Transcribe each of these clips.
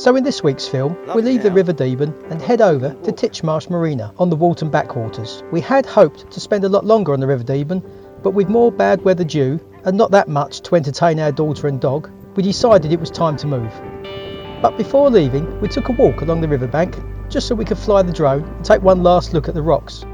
So in this week's film, we leave the River Deban and head over to Titchmarsh Marina on the Walton backwaters. We had hoped to spend a lot longer on the River Deban, but with more bad weather due and not that much to entertain our daughter and dog, we decided it was time to move. But before leaving, we took a walk along the riverbank just so we could fly the drone and take one last look at the rocks.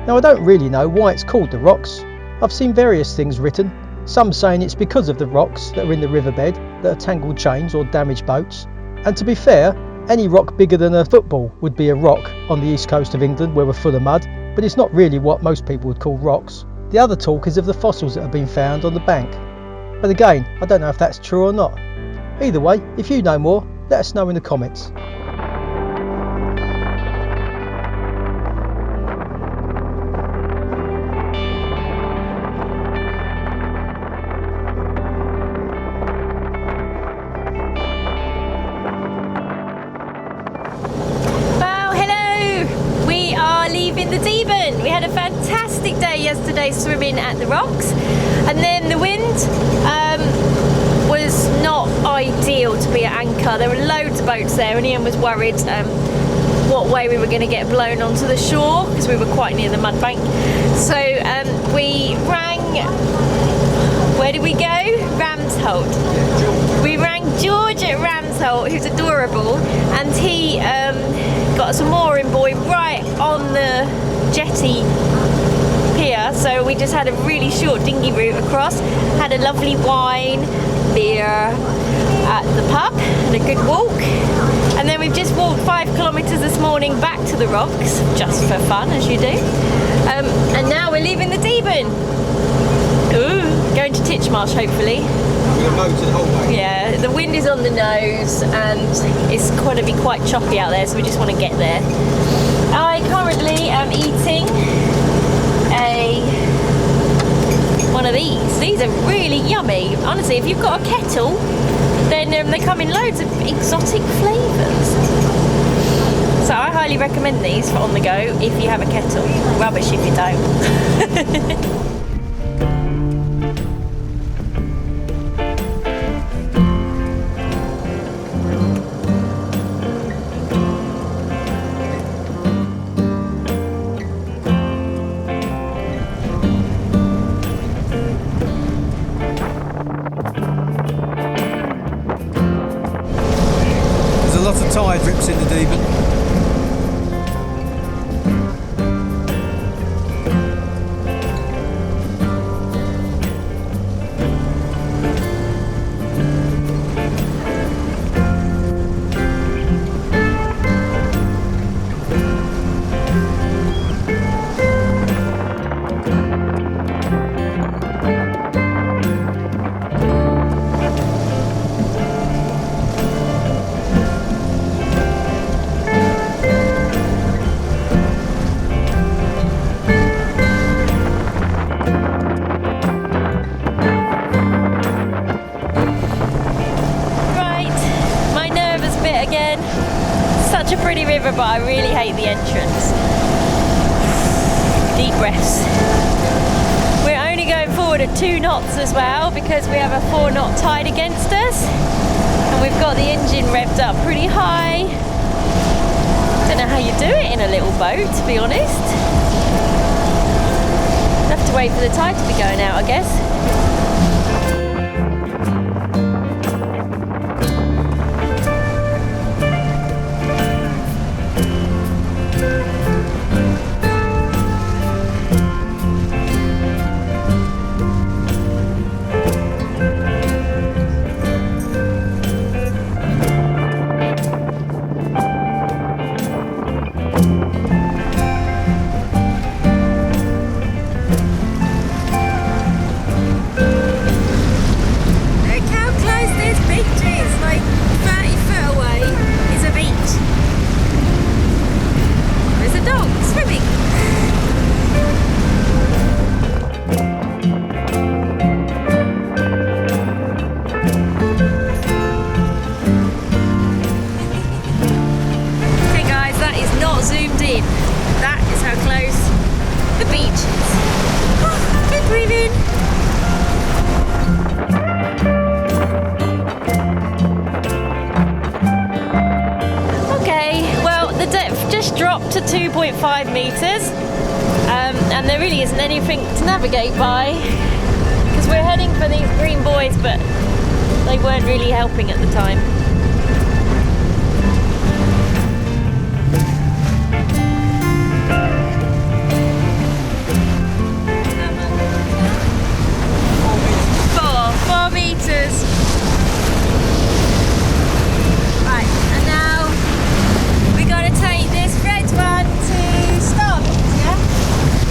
Now I don't really know why it's called the rocks. I've seen various things written, some saying it's because of the rocks that are in the riverbed that are tangled chains or damaged boats. And to be fair, any rock bigger than a football would be a rock on the east coast of England where we're full of mud, but it's not really what most people would call rocks. The other talk is of the fossils that have been found on the bank. But again, I don't know if that's true or not. Either way, if you know more, let us know in the comments. The Deban. We had a fantastic day yesterday swimming at the rocks, and then the wind was not ideal to be at anchor. There were loads of boats there and Ian was worried what way we were going to get blown onto the shore because we were quite near the mud bank. So we rang, where did we go? Ramsholt. We rang George at Ramsholt, who's adorable, and he got us a mooring buoy right on the jetty pier, so we just had a really short dinghy route across, had a lovely wine, beer at the pub and a good walk, and then we've just walked 5 kilometres this morning back to the rocks, just for fun as you do, and now we're leaving the Deban. Ooh, going to Titchmarsh hopefully. Yeah, the wind is on the nose and it's going to be quite choppy out there, so we just want to get there. I currently am eating one of these. These are really yummy. Honestly, if you've got a kettle, then they come in loads of exotic flavours. So I highly recommend these for on the go if you have a kettle. Rubbish if you don't. Lots of tide rips in the Deban. Such a pretty river, but I really hate the entrance. Deep breaths. We're only going forward at 2 knots as well because we have a 4-knot tide against us, and we've got the engine revved up pretty high. Don't know how you do it in a little boat, to be honest. Have to wait for the tide to be going out, I guess. 2.5 metres, and there really isn't anything to navigate by because we're heading for these green buoys, but they weren't really helping at the time. Four metres. Right, and now we got to take this red one to Starbucks, yeah?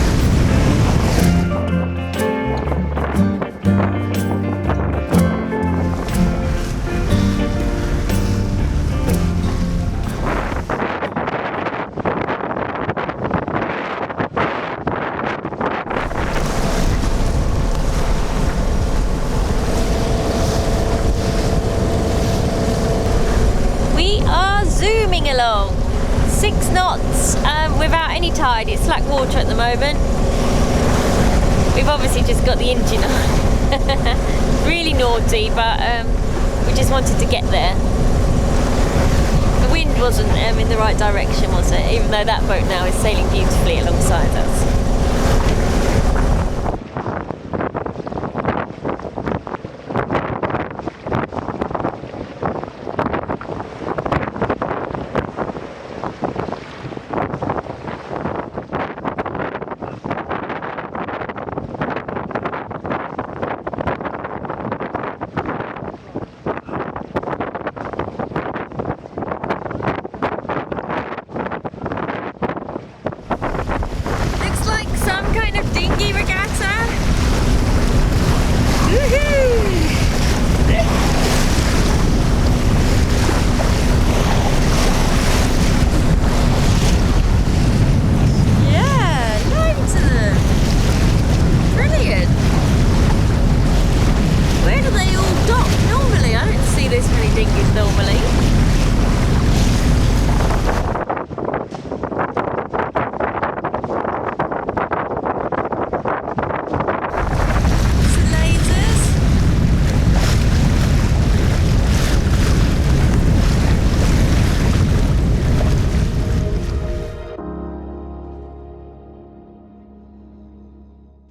Zooming along, 6 knots without any tide. It's slack water at the moment. We've obviously just got the engine on. Really naughty, but we just wanted to get there. The wind wasn't in the right direction, was it? Even though that boat now is sailing beautifully alongside us.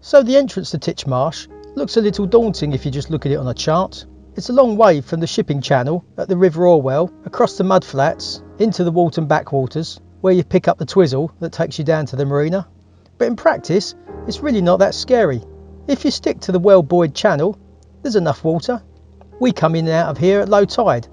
So the entrance to Titchmarsh looks a little daunting if you just look at it on a chart. It's a long way from the shipping channel at the River Orwell, across the mudflats, into the Walton backwaters, where you pick up the twizzle that takes you down to the marina. But in practice, it's really not that scary. If you stick to the well-buoyed channel, there's enough water. We come in and out of here at low tide,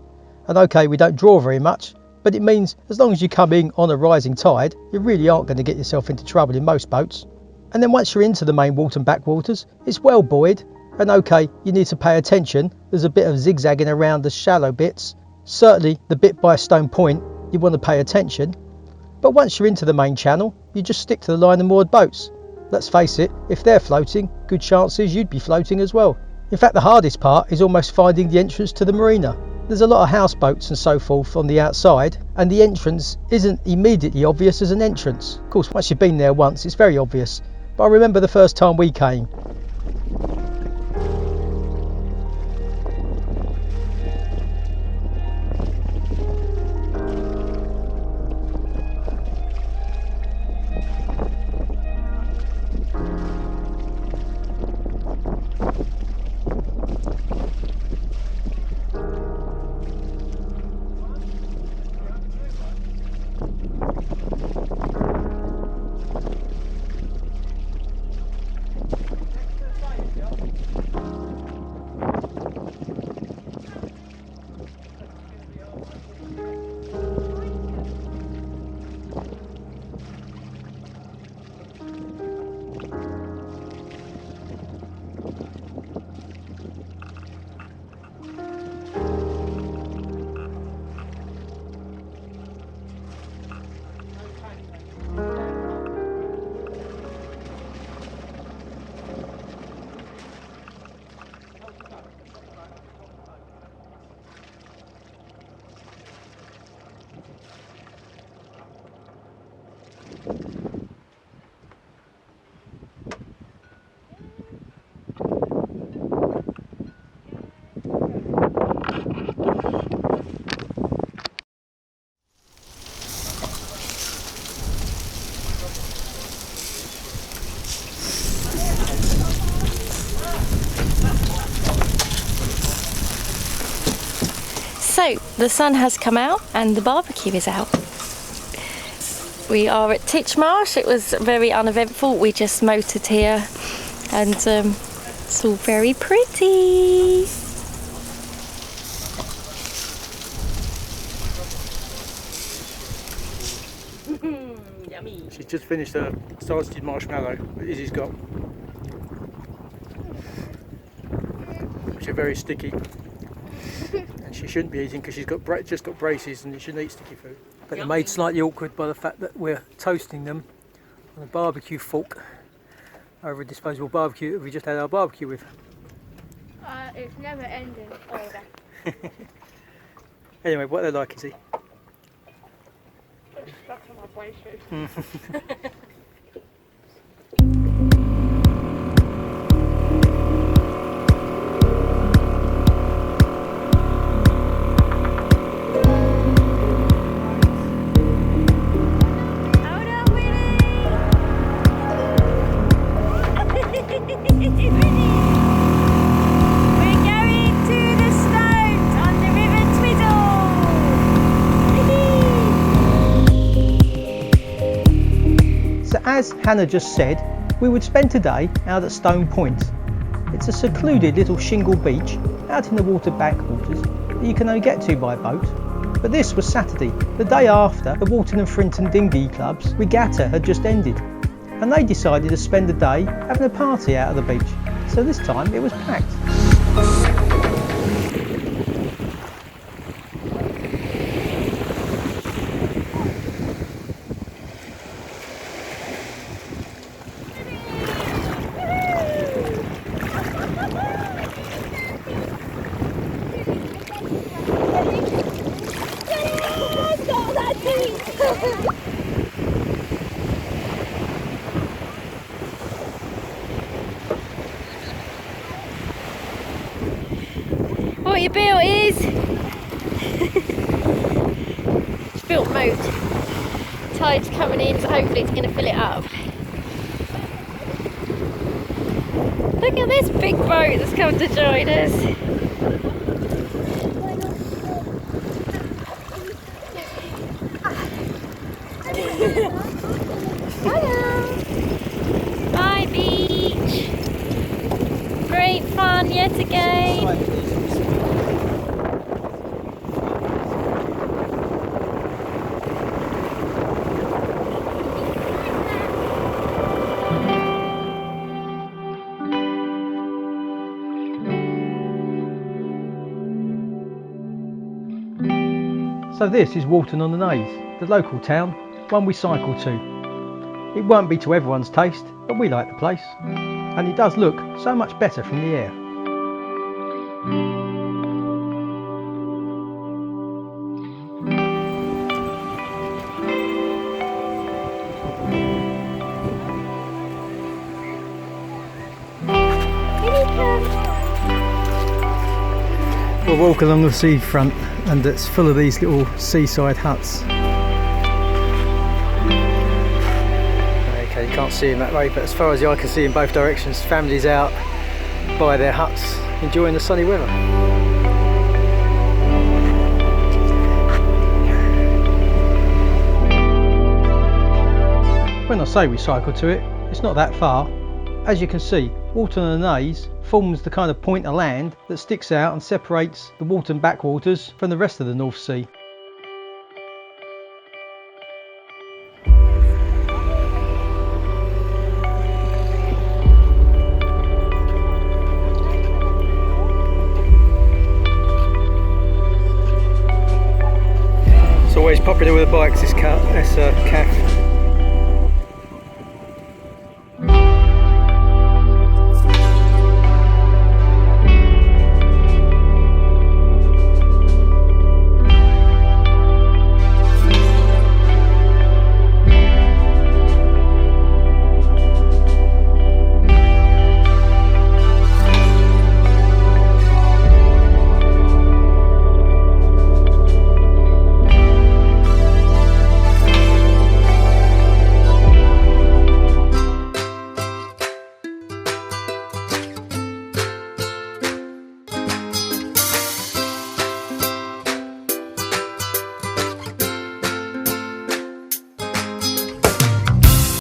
and okay, we don't draw very much, but it means as long as you come in on a rising tide, you really aren't going to get yourself into trouble in most boats. And then once you're into the main Walton backwaters, it's well buoyed, and okay, you need to pay attention. There's a bit of zigzagging around the shallow bits. Certainly the bit by Stone Point, you want to pay attention. But once you're into the main channel, you just stick to the line of moored boats. Let's face it, if they're floating, good chances you'd be floating as well. In fact, the hardest part is almost finding the entrance to the marina. There's a lot of houseboats and so forth on the outside, and the entrance isn't immediately obvious as an entrance. Of course, once you've been there once, it's very obvious. But I remember the first time we came. So the sun has come out and the barbecue is out. We are at Titchmarsh. It was very uneventful. We just motored here and it's all very pretty. Yummy. She's just finished a salted marshmallow that Izzy's got, which are very sticky, and she shouldn't be eating because she's got just got braces and she shouldn't eat sticky food. But they're made slightly awkward by the fact that we're toasting them on a barbecue fork over a disposable barbecue that we just had our barbecue with. It's never ending. Oh, okay. Anyway, what are they like, Izzy? It's stuck to my braces. As Hannah just said, we would spend today out at Stone Point. It's a secluded little shingle beach out in the water backwaters that you can only get to by boat. But this was Saturday, the day after the Walton and Frinton Dinghy Club's regatta had just ended, and they decided to spend the day having a party out of the beach. So this time it was packed. What you built is it's built moat. Tide's coming in, so hopefully it's going to fill it up. Look at this big boat that's come to join us. Hello. Bye beach. Great fun yet again. So this is Walton-on-the-Naze, the local town, one we cycle to. It won't be to everyone's taste, but we like the place. And it does look so much better from the air. We'll walk along the seafront and it's full of these little seaside huts. Okay, you can't see them that way, but as far as the eye can see in both directions, families out by their huts enjoying the sunny weather. When I say we cycle to it, it's not that far. As you can see, Walton-on-the-Naze forms the kind of point of land that sticks out and separates the Walton backwaters from the rest of the North Sea. It's always popular with the bikes, this calf.